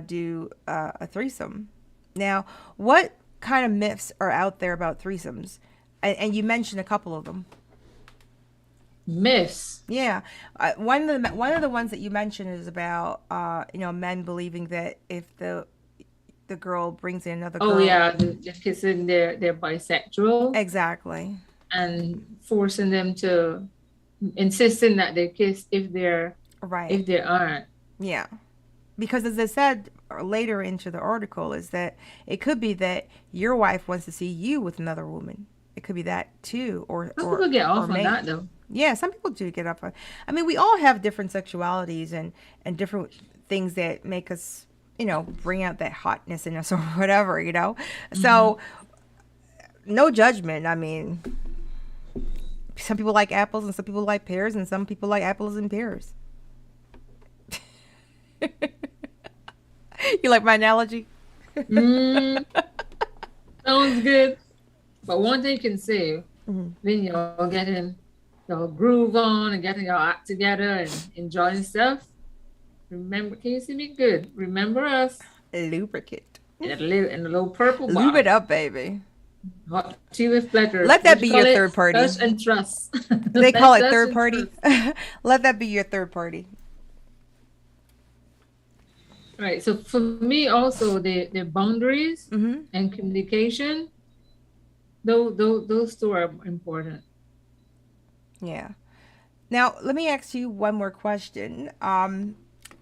do a threesome. Now, what kind of myths are out there about threesomes? And you mentioned a couple of them. Myths. Yeah, one of the ones that you mentioned is about men believing that if the girl brings in another Oh girl. yeah, the kissing they're bisexual Exactly. and forcing them to insisting that they kiss Right. if they aren't. Yeah. Because as I said later into the article is that it could be that your wife wants to see you with another woman. It could be that too, or Some or people get or off on mate. that though. Yeah, some people do get up on. I mean, we all have different sexualities and different things that make us, bring out that hotness in us or whatever. Mm-hmm. So no judgment. I mean, some people like apples and some people like pears and some people like apples and pears. You like my analogy? Mm, sounds good. But one thing you can say Mhm. when you're getting your groove on and getting your act together and enjoying stuff, remember, can you see me good? Remember us Lubricant. in a little purple Lube it bottle. up, baby. Hot tea with pleasures. Let What that you be call your it? third party. Touch and trust. They call it Touch third and party. trust. Let that be your third party. Right. So for me also the boundaries Mm-hmm. and communication, those two are important. Yeah. Now, let me ask you one more question.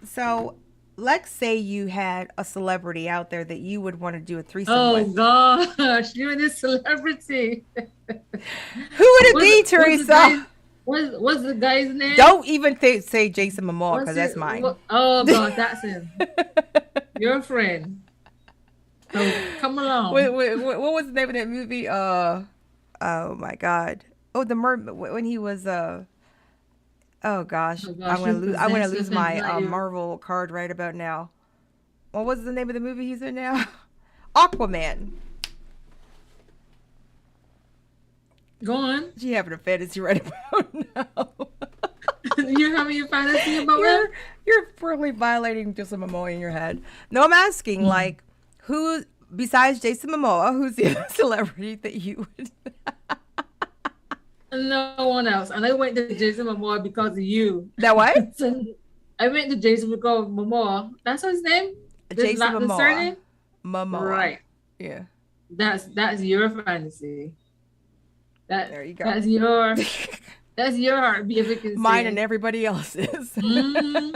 So let's say you had a celebrity out there that you would want to do a threesome Oh with. gosh, you're this celebrity. Who would it be, What's the guy? Teresa? What's the guy's name? Don't even say Jason Momoa because What's that's it? mine. Oh gosh, that's him. Your friend. So come Wait, along. wait, what was the name of that movie? Oh my God. Oh, the mer when he was oh gosh, Oh gosh, you're I'm gonna possessed lose and my like you Marvel card right about now. What was the name of the movie he's in now? Aquaman. go on. She having a fantasy right about now. You're having a fantasy about him? you're you're probably violating Jason Momoa in your head. No, I'm asking Mm. like who besides Jason Momoa, who's the other celebrity that you would No one else. And I went to Jason Momoa because of you. that what? So I went to Jason because of Momoa. That's his name? Jason The Momoa. surname? Momoa. Right. Yeah. That's your fantasy. There you go. That's your heartbeat if it can Mine and sing. everybody else's. Hmm.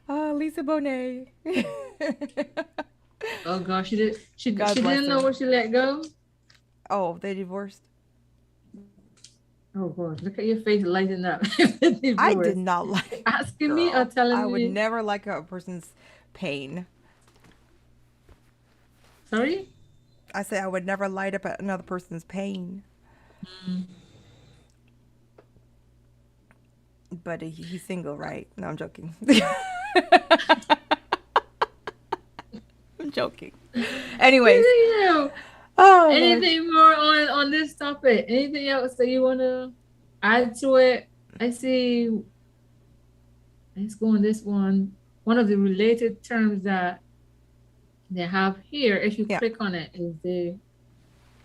Oh, Lisa Bonet. Oh gosh, she God bless didn't know her. what she let go. Oh, they divorced. Oh gosh, look at your face lighting up. I did Divorce. not like Asking me or girl. I telling would me? never like a person's pain. Sorry? I said I would never light up at another person's pain. Mm. But he's single, right? No, I'm joking. I'm joking. Anyways, You. oh Lord. Anything more on this topic? Anything else that you wanna add to it? I see. Let's go on this one. One of the related terms that they have here, if you Yeah. click on it, is the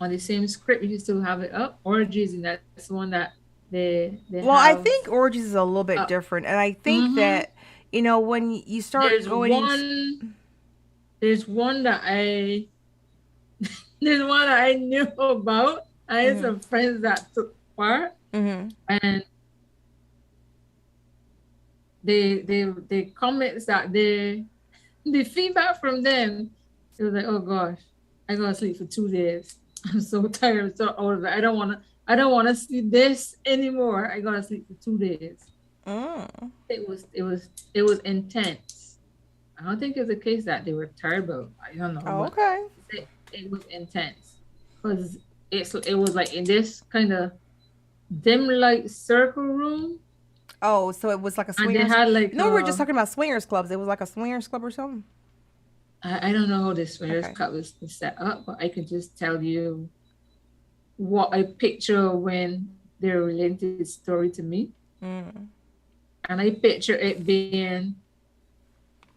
on the same script. You still have it up. Orgies, and that's the one that they Well, I have think orgies is a little bit up. different, and I think Mm-hmm. that when you start There's going in, one. There's one that I. There's one that I knew about. I had some friends that took part, mm-hmm. and the comments that the feedback from them, it was like, oh gosh, I gotta sleep for 2 days. I'm so tired, I'm so out of it. I don't wanna see this anymore. I gotta sleep for 2 days. Mm. It was intense. I don't think it's a case that they were tired, but I don't know. Oh, But okay. it was intense because it was like in this kind of dim light circle room, Oh, so it was like a and they swingers. had like No, we were just talking about swingers clubs. It was like a swingers club or something. I don't know how this Swingers Okay. Cup is set up, but I can just tell you what I picture when they're relating this story to me. Mm. And I picture it being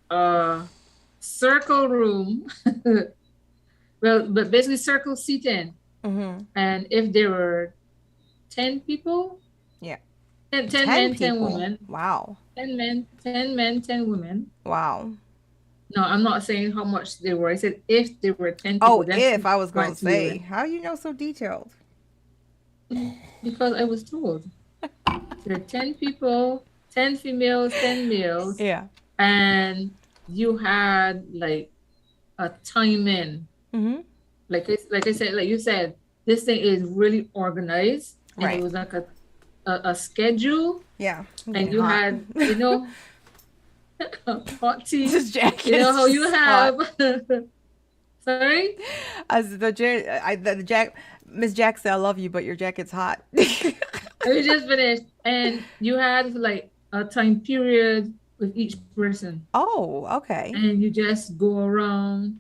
a circle room. Well, but basically circle seating. Mm-hmm. And if there were 10 people, Yeah. 10 10 men, 10 people. women, Wow. 10 men, 10 men, 10 women. Wow. No, I'm not saying how much they were. I said if there were 10 Oh, people, that's if I was going to 2 say, women. how you know so detailed? Because I was told. There are 10 people, 10 females, 10 males, Yeah. and you had like a timing. Mm-hmm. Like I said, like you said, this thing is really organized, and Right. it was like a schedule, Yeah. I'm and getting you hot. had hot tea. This jacket. You know how is you hot. have. Sorry. As the Jack, Miss Jackson, I love you, but your jacket's hot. We just finished, and you had like a time period with each person, Oh, okay. and you just go around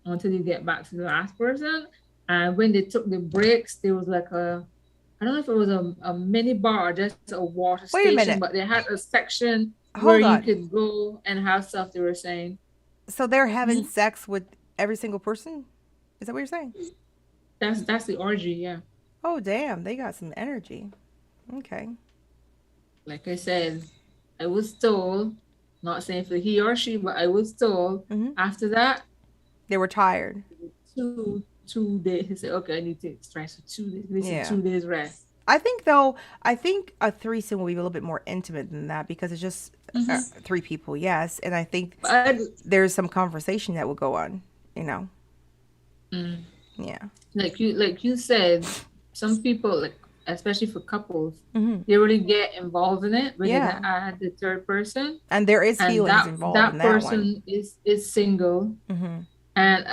until you get back to the last person. And when they took the breaks, there was like I don't know if it was a mini bar or just a water Wait a station, minute. but they had a section where Hold you on. could go and have stuff. They were saying So they're having sex with every single person? Is that what you're saying? that's the orgy, yeah. Oh, damn. They got some energy. Okay. Like I said, I was told, not saying for he or she, but I was told Mm-hmm. after that. They were tired. 2 days. He said, okay, I need to take stress for 2 days. They said Yeah. 2 days rest. I think a threesome will be a little bit more intimate than that because it's just three people, yes. And I think But there's some conversation that will go on, you know. Yeah. like you said, some people, like especially for couples, Mm-hmm. they really get involved in it when Yeah. they add the third person. And there is And feelings involved in that that one. person is single. Mm-hmm. And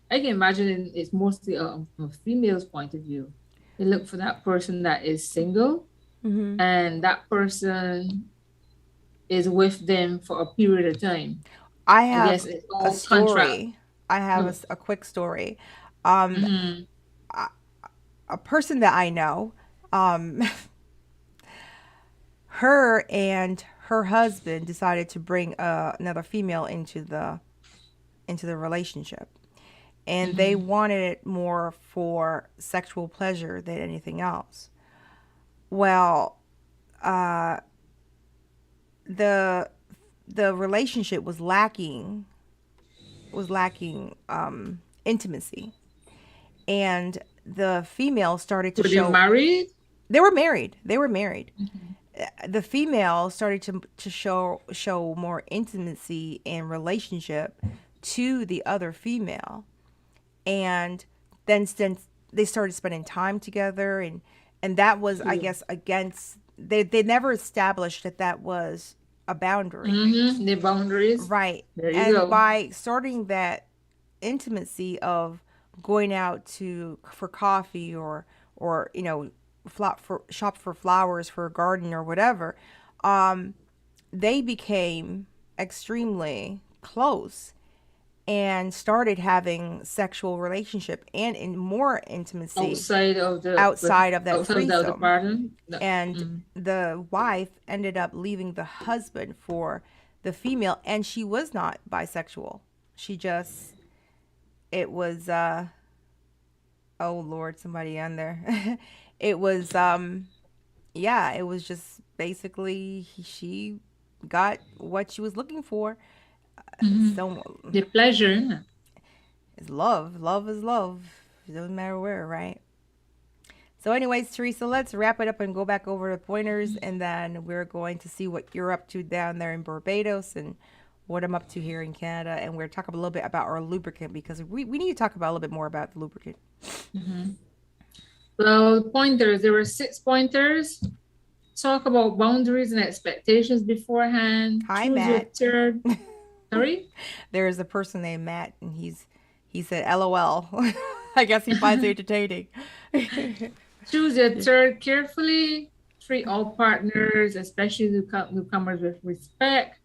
I can imagine it's mostly from a female's point of view. They look for that person that is single, Mm-hmm. and that person is with them for a period of time. I I have guess it's a all contract. story. I have Oh. a quick story. Um, Mm-hmm. a person that I know, um, her and her husband decided to bring another female into the relationship, and they Mm-hmm. wanted it more for sexual pleasure than anything else. Well, uh, the the relationship was lacking intimacy, and the female started to Were they show married? they were married. They were married. Mm-hmm. The female started to show more intimacy and relationship to the other female, and then since they started spending time together, and that was, I guess, against, they never established that that was a boundary, Mm-hmm. The boundaries. right? There you And go. by starting that intimacy of going out to for coffee, or shop for flowers for a garden or whatever, um they became extremely close and started having sexual relationship and in more intimacy Outside of the outside of that outside of the threesome. partner. And Mm. the wife ended up leaving the husband for the female, and she was not bisexual. She just, it was oh Lord, somebody on there. It was yeah, it was just basically she got what she was looking for. Mm-hmm. So The pleasure. Innit? is love. Love is love. It doesn't matter where, right? So, anyways, Teresa, let's wrap it up and go back over the pointers, and then we're going to see what you're up to down there in Barbados and what I'm up to here in Canada. And we're talking a little bit about our lubricant, because we need to talk about a little bit more about the lubricant. Mm-hmm. Well, pointers. There were 6 pointers. Talk about boundaries and expectations beforehand. Hi, Choose your Matt. third. Sorry? There's a person named Matt, and he said LOL. I guess he finds it entertaining. Choose your third carefully. Treat all partners, especially newcomers, with respect.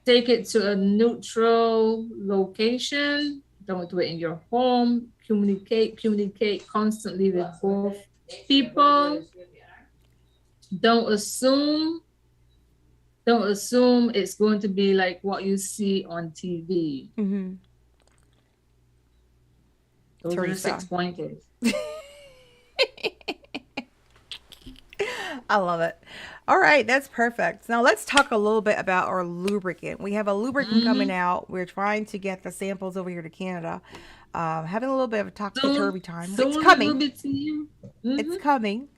Take it to a neutral location. Don't do it in your home. Communicate constantly with both people. Don't assume it's going to be like what you see on TV. Mm-hmm. Those are the Teresa. 6 pointers. I love it. All right, that's perfect. Now let's talk a little bit about our lubricant. We have a lubricant coming out. We're trying to get the samples over here to Canada. Having a little bit of a topsy-turvy time. Soon It's it will coming. be to you. It's coming.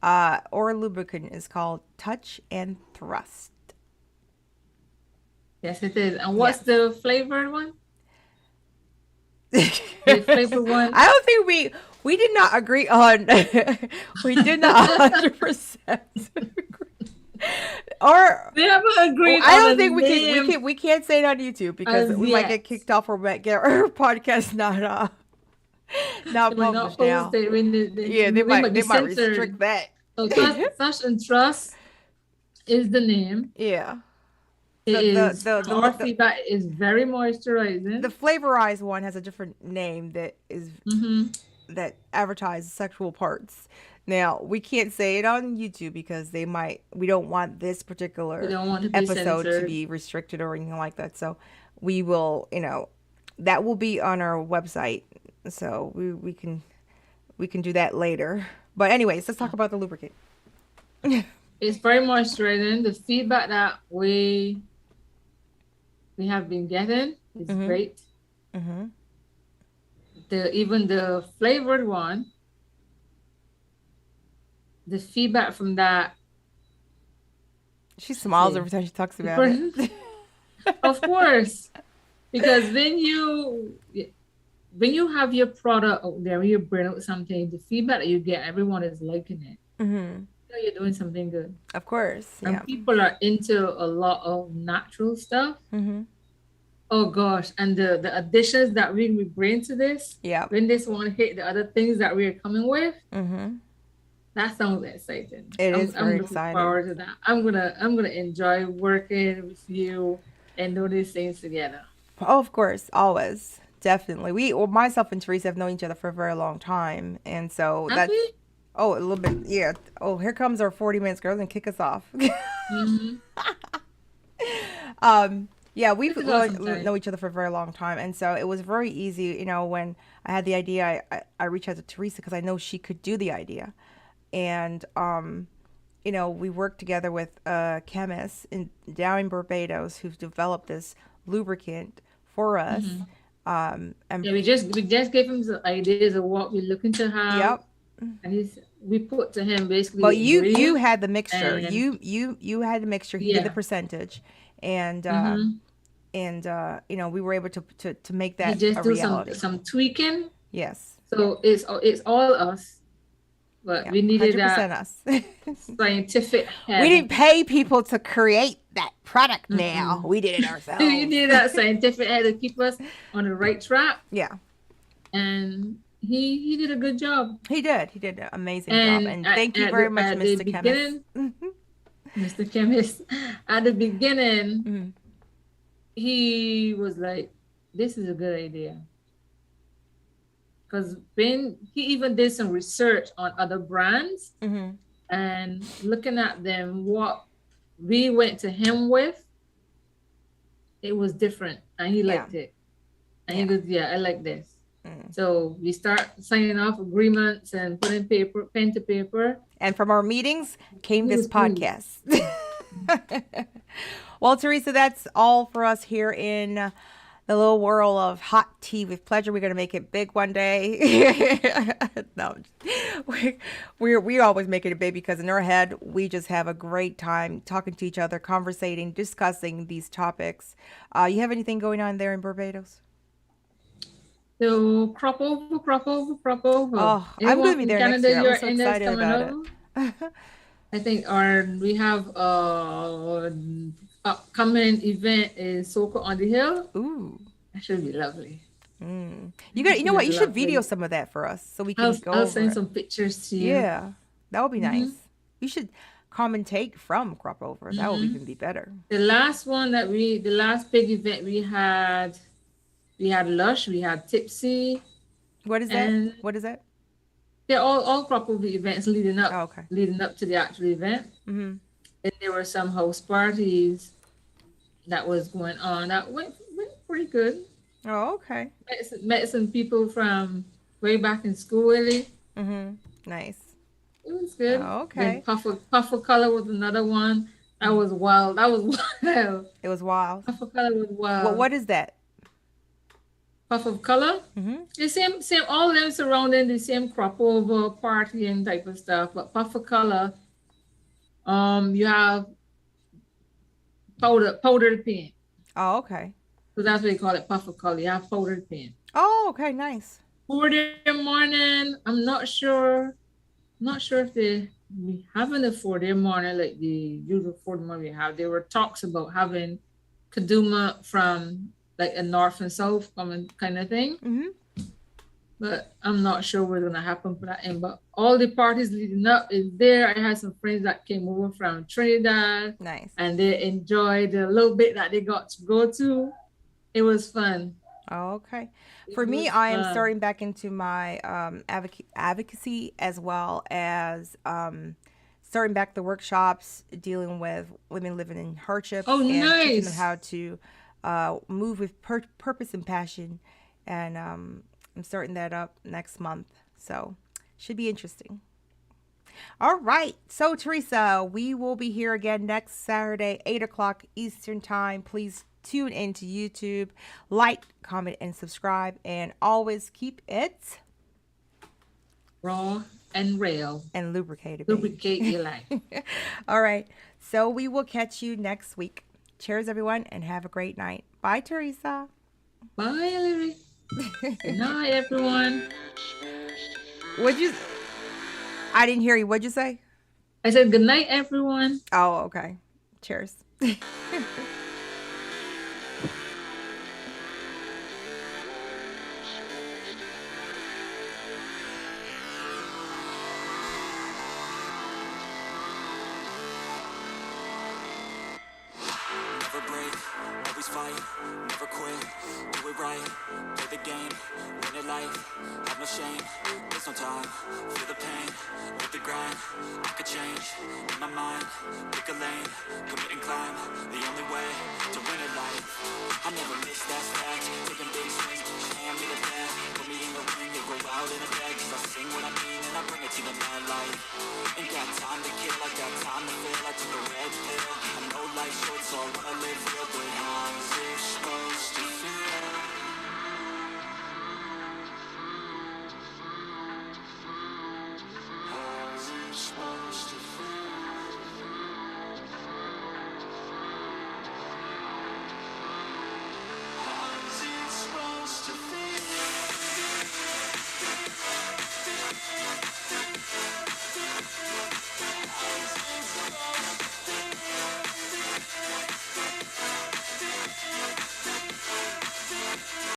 Our lubricant is called Touch and Thrust. Yes, it is. And what's Yes. the flavored one? The flavor one? I don't think we did not agree on. We did not 100% agree. Or We haven't agreed I on don't the think name. we can't say it on YouTube because As we might get yet. kicked off, or might get our podcast not We're not published now. posted. Yeah, they we might be censored. restrict that. So Touch and Trust is the name. Yeah. It is. The Our feedback is very moisturizing. the flavorized one has a different name that is that advertises sexual parts. Now we can't say it on YouTube because we don't want this particular We don't want to be episode to censored. be restricted or anything like that. So we will, that will be on our website. So we can do that later. But anyways, let's talk about the lubricant. It's very moisturizing. The feedback that we have been getting is great. Mm-hmm. Even the flavored one, the feedback from that, She smiles Yeah. every time she talks about it. of course, because when you have your product out there, when you bring out something, the feedback that you get, everyone is liking it. Mm-hmm. know you're doing something good. Of course. Yeah. And people are into a lot of natural stuff. Mm-hmm. Oh gosh, and the additions that we bring to this, Yeah. when this one hit the other things that we're coming with, Mm-hmm. that sounds exciting. It is I'm very looking exciting. forward to that. I'm gonna enjoy working with you and do these things together. Oh, of course, always, definitely. Well, myself and Teresa have known each other for a very long time, and so that's Happy? oh, a little bit, yeah. Oh, here comes our 40 minutes, girls, and kick us off. Mm-hmm. Yeah, we've This is awesome known time. each other for a very long time, and so it was very easy. When I had the idea, I reached out to Teresa because I know she could do the idea, and we worked together with chemists down in Barbados who've developed this lubricant for us. Mm-hmm. And Yeah, we just gave him some ideas of what we're looking to have, yep. and we put to him basically Well, the you ingredients, had the mixture. and You had the mixture. He did the yeah, percentage, and mm-hmm. we were able to make He that just a do some reality. some tweaking. Yes. So it's all us, but Yeah. we needed 100% that us. scientific We head. didn't pay people to create that product. Now Mm-mm. we did it You ourselves. need that scientific head to keep us on the right track, Yeah. and he did a good job. He did. He did an amazing job. And And at, thank you at very the much, at the Mr. Chemist. beginning, Mr. Chemist, at the beginning, Mm-hmm. he was like, "This is a good idea," because Ben he even did some research on other brands Mm-hmm. and looking at them, what we went to him with, it was different, and he Yeah. liked it. And he Yeah. goes, "Yeah, I like this." Mm. So we start signing off agreements and putting pen to paper. And from our meetings came He this was pleased. podcast. Well, Teresa, that's all for us here in the little world of hot tea with pleasure. We're gonna make it big one day. No, we always make it big because in our head we just have a great time talking to each other, conversating, discussing these topics. You have anything going on there in Barbados? So crop over, crop over, crop over. Oh, I'm Anyone gonna be from there next Canada, year. I'm you're so in that's excited coming about it. over. I think we have upcoming event is Soca on the Hill. Ooh. That should be lovely. You know what? You should video Lovely. some of that for us so we can I'll go I'll over send it. some pictures to you. Yeah, that would be Hmm. nice. You should commentate from crop over. That would Hmm. even be better. The last big event we had Lush, we had Tipsy, What is that? and What is that? they're all crop over events Oh, okay. leading up to the actual event. Mm-hmm. And there were some house parties that was going on that went pretty good. Oh, okay. Met some people from way back in school, really. Mm-hmm. Nice. It was good. Oh, Then okay. Puffer Color was another one. That was wild. That was wild. It was wild. Puffer Color was What wild. What is that? Puff of Color. Mm-hmm. The same, all of them surrounding the same crop over party and type of stuff. But Puff of Color, you have powdered paint. Oh, okay. So that's what they call it, Puff of Color. You have powdered paint. Oh, okay. Nice. 4 day morning, I'm not sure. Not sure if we having a 4 day morning like the usual 4 day morning we have. There were talks about having Kaduma from like a north and south coming kind of thing. Mm-hmm. But I'm not sure what's gonna happen for that end. But all the parties leading up is there. I had some friends that came over from Trinidad Nice. and they enjoyed the little bit that they got to go to. It was fun. Oh, okay. It For me, was I am fun. starting back into my advocacy as well as starting back the workshops dealing with women living in hardship Oh, and teaching them nice. how to move with purpose and passion. And I'm starting that up next month. So should be interesting. All right. So, Teresa, we will be here again next Saturday, 8 o'clock Eastern Time. Please tune into YouTube, like, comment, and subscribe. And always keep it Raw and rail. and lubricated. Baby. Lubricate your life. All right. So, we will catch you next week. Cheers, everyone, and have a great night. Bye, Teresa. Bye, Larry. Good night, everyone. What'd you? I didn't hear you. What'd you say? I said good night, everyone. Oh, okay. Cheers. Never break, always fight, never quit, do it right, play the game, win it life, have no shame, there's no time, feel the pain, with the grind, I could change, in my mind, pick a lane, commit and climb, the only way,